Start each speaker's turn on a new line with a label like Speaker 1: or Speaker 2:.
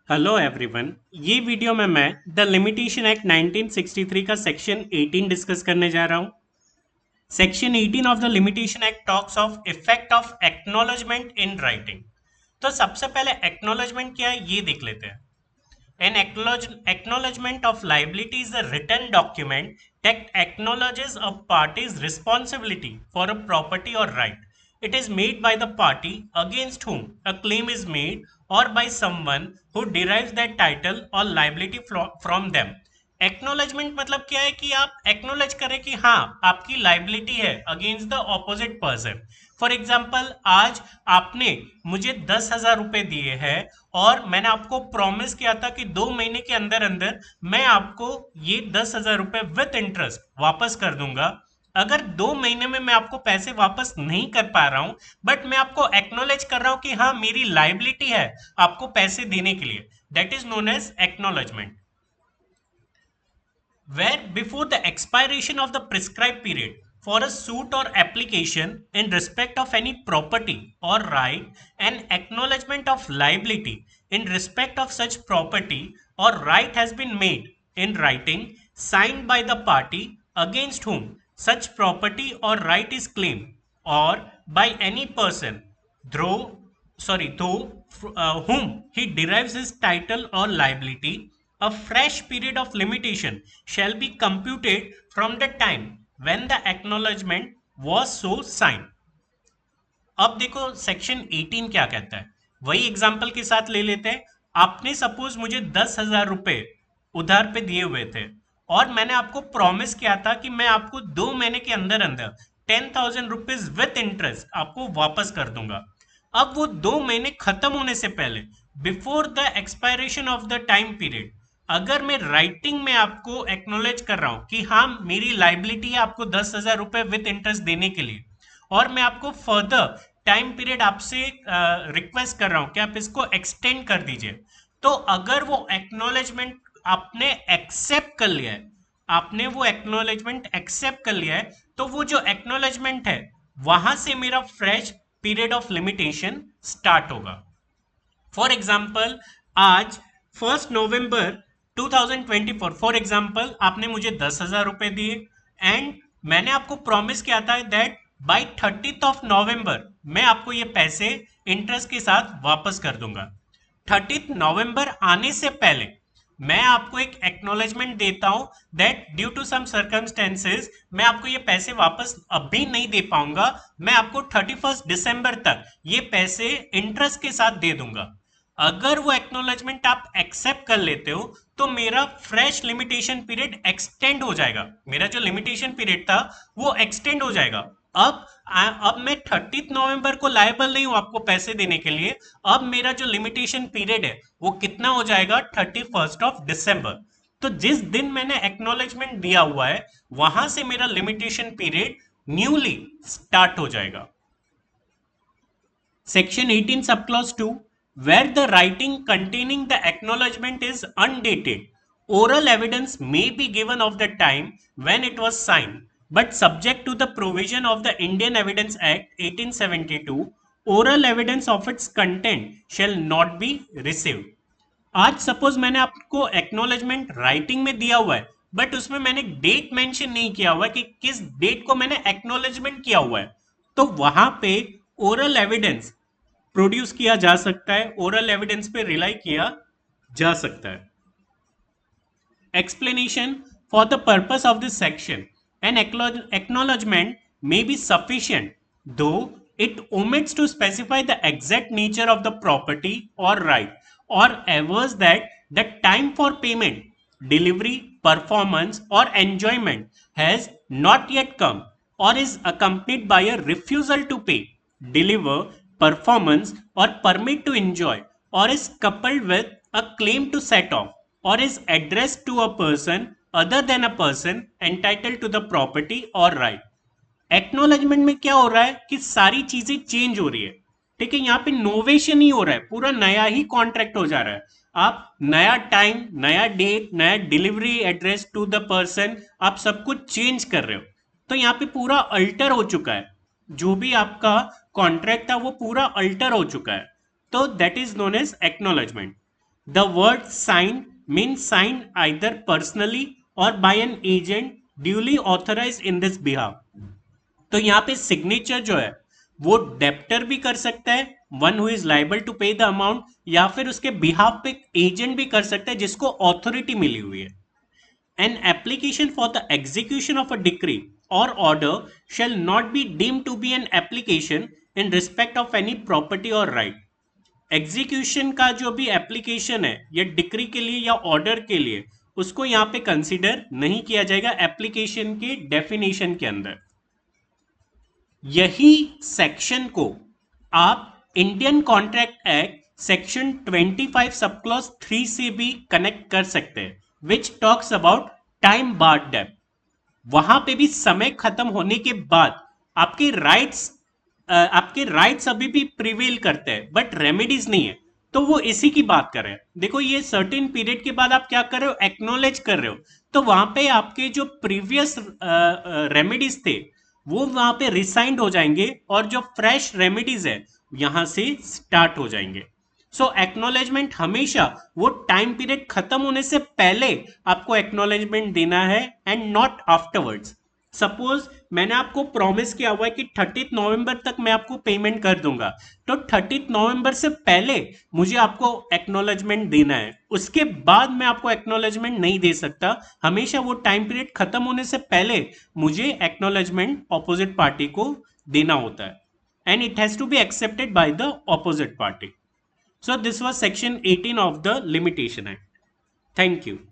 Speaker 1: Hello everyone. ये video में मैं द लिमिटेशन एक्ट 1963 का सेक्शन 18 डिस्कस करने जा रहा हूँ। Section 18 of the limitation act talks of effect of acknowledgement in writing. तो सबसे पहले एक्नॉलेजमेंट क्या है ये देख लेते हैं। An acknowledgement of liability is a written document that acknowledges a party's responsibility for a property or right. It is made by the party against whom a claim is made or by someone who derives that title or liability from them. Acknowledgement मतलब क्या है कि आप acknowledge करें कि हाँ आपकी liability है against the opposite person. For example आज आपने मुझे 10,000 रुपए दिए हैं और मैंने आपको प्रॉमिस किया था कि 2 महीने के अंदर अंदर मैं आपको ये 10,000 रुपए विथ इंटरेस्ट वापस कर दूंगा। अगर 2 महीने में मैं आपको पैसे वापस नहीं कर पा रहा हूं बट मैं आपको एक्नोलेज कर रहा हूं कि हाँ मेरी लाइबिलिटी है आपको पैसे देने के लिए, that is known as acknowledgement. where before the expiration of the prescribed period for a suit or application in respect of any property or right, an acknowledgement of liability in respect of such property or right has been made in writing, signed by the party against whom such property or right is claimed, or by any person through whom he derives his title or liability. A fresh period of limitation shall be computed from the time when the acknowledgement was so signed. अब देखो section 18 क्या कहता है, वही example के साथ ले लेते हैं। आपने सपोज मुझे 10,000 रुपए उधार पे दिए हुए थे और मैंने आपको प्रॉमिस किया था कि मैं आपको 2 महीने के अंदर अंदर 10,000 रुपीज विथ इंटरेस्ट आपको वापस कर दूंगा। अब वो 2 महीने खत्म होने से पहले, before the expiration of the time period, अगर मैं राइटिंग में आपको एक्नोलेज कर रहा हूं कि हाँ मेरी लाइबिलिटी है आपको 10,000 रुपए विथ इंटरेस्ट देने के लिए, और मैं आपको फर्दर टाइम पीरियड आपसे रिक्वेस्ट कर रहा हूं कि आप इसको एक्सटेंड कर दीजिए, तो अगर वो एक्नोलेजमेंट आपने एक्सेप्ट कर लिया है, आपने वो एक्नोलेजमेंट एक्सेप्ट कर लिया है, तो वो जो एक्नोलेजमेंट है वहां से मेरा fresh period of limitation start होगा। फॉर एग्जाम्पल आज 1 नवंबर 2024 फॉर एग्जाम्पल आपने मुझे 10,000 रुपए दिए एंड मैंने आपको प्रॉमिस किया था that bye 30th of November मैं आपको ये पैसे इंटरेस्ट के साथ वापस कर दूंगा। 30th November आने से पहले मैं आपको एक एक्नोलेजमेंट देता हूं that due to some circumstances मैं आपको ये पैसे वापस अभी नहीं दे पाऊंगा, मैं आपको 31 दिसंबर तक ये पैसे इंटरेस्ट के साथ दे दूंगा। अगर वो एक्नोलेजमेंट आप एक्सेप्ट कर लेते हो तो मेरा फ्रेश लिमिटेशन पीरियड एक्सटेंड हो जाएगा, मेरा जो लिमिटेशन पीरियड था वो एक्सटेंड हो जाएगा। अब मैं 30th November को लायबल नहीं हूं आपको पैसे देने के लिए, अब मेरा जो लिमिटेशन पीरियड है वो कितना हो जाएगा 31st of December। तो जिस दिन मैंने एक्नोलेजमेंट दिया हुआ है वहां से मेरा लिमिटेशन पीरियड न्यूली स्टार्ट हो जाएगा। Section 18 subclause 2, where the writing containing the acknowledgement is undated, oral evidence may be given of the time when it was signed, but subject to the provision of the Indian Evidence Act 1872, oral evidence of its content shall not be received. आज suppose मैंने आपको acknowledgement writing में दिया हुआ है but उसमें मैंने date mention नहीं किया हुआ है कि किस डेट को मैंने एक्नोलेजमेंट किया हुआ है, तो वहां पे ओरल एविडेंस प्रोड्यूस किया जा सकता है, ओरल एविडेंस पे रिलाई किया जा सकता है। Explanation: for the purpose of this section, an acknowledgement may be sufficient, though it omits to specify the exact nature of the property or right, or avers that the time for payment, delivery, performance, or enjoyment has not yet come, or is accompanied by a refusal to pay, deliver, performance, or permit to enjoy, or is coupled with a claim to set off, or is addressed to a person other than a person entitled to the property or right। Acknowledgement में क्या हो रहा है कि सारी चीजें change हो रही है, ठीक है, यहाँ पे नोवेशन ही हो रहा है, पूरा नया ही कॉन्ट्रैक्ट हो जा रहा है। आप नया टाइम, नया डेट, नया delivery address to the person, आप सब कुछ चेंज कर रहे हो, तो यहाँ पे पूरा अल्टर हो चुका है, जो भी आपका कॉन्ट्रैक्ट था वो पूरा अल्टर हो चुका है, तो that is known as acknowledgement. The word signed means signed either personally or by an agent duly authorized in this behalf. तो यहाँ पे सिग्नेचर जो है वो डेप्टर भी कर सकता है, one who is liable to pay the amount, या फिर उसके बिहाफ पे एजेंट भी कर सकता है जिसको ऑथोरिटी मिली हुई है. An application for the execution of a decree or order shall not be deemed to be an application in respect of any property or right. Execution का जो भी एप्लीकेशन है या डिक्री के लिए या ऑर्डर के लिए, उसको यहाँ पे कंसिडर नहीं किया जाएगा एप्लीकेशन के डेफिनेशन के अंदर. यही सेक्शन को आप Indian contract act section 25 sub clause 3 से भी कनेक्ट कर सकते हैं, which talks about time bar depth. वहां पे भी समय खत्म होने के बाद आपके राइट्स अभी भी प्रिवेल करते हैं बट रेमेडीज नहीं है. तो वो इसी की बात कर रहे हैं. देखो ये सर्टेन पीरियड के बाद आप क्या कर रहे हो, एक्नॉलेज कर रहे हो, तो वहां पे आपके जो प्रीवियस रेमेडीज थे वो वहां पे रिसाइंड हो जाएंगे और जो फ्रेश रेमेडीज है यहां से स्टार्ट हो जाएंगे. सो एक्नॉलेजमेंट हमेशा वो टाइम पीरियड खत्म होने से पहले आपको एक्नॉलेजमेंट देना है एंड नॉट आफ्टरवर्ड्स. सपोज मैंने आपको प्रॉमिस किया हुआ है कि 30 नवंबर तक मैं आपको पेमेंट कर दूंगा, तो 30 नवंबर से पहले मुझे आपको एक्नॉलेजमेंट देना है, उसके बाद मैं आपको एक्नॉलेजमेंट नहीं दे सकता. हमेशा वो टाइम पीरियड खत्म होने से पहले मुझे एक्नॉलेजमेंट ऑपोजिट पार्टी को देना होता है and it has to be accepted by the opposite party. So this was section 18 of the Limitation Act. Thank you.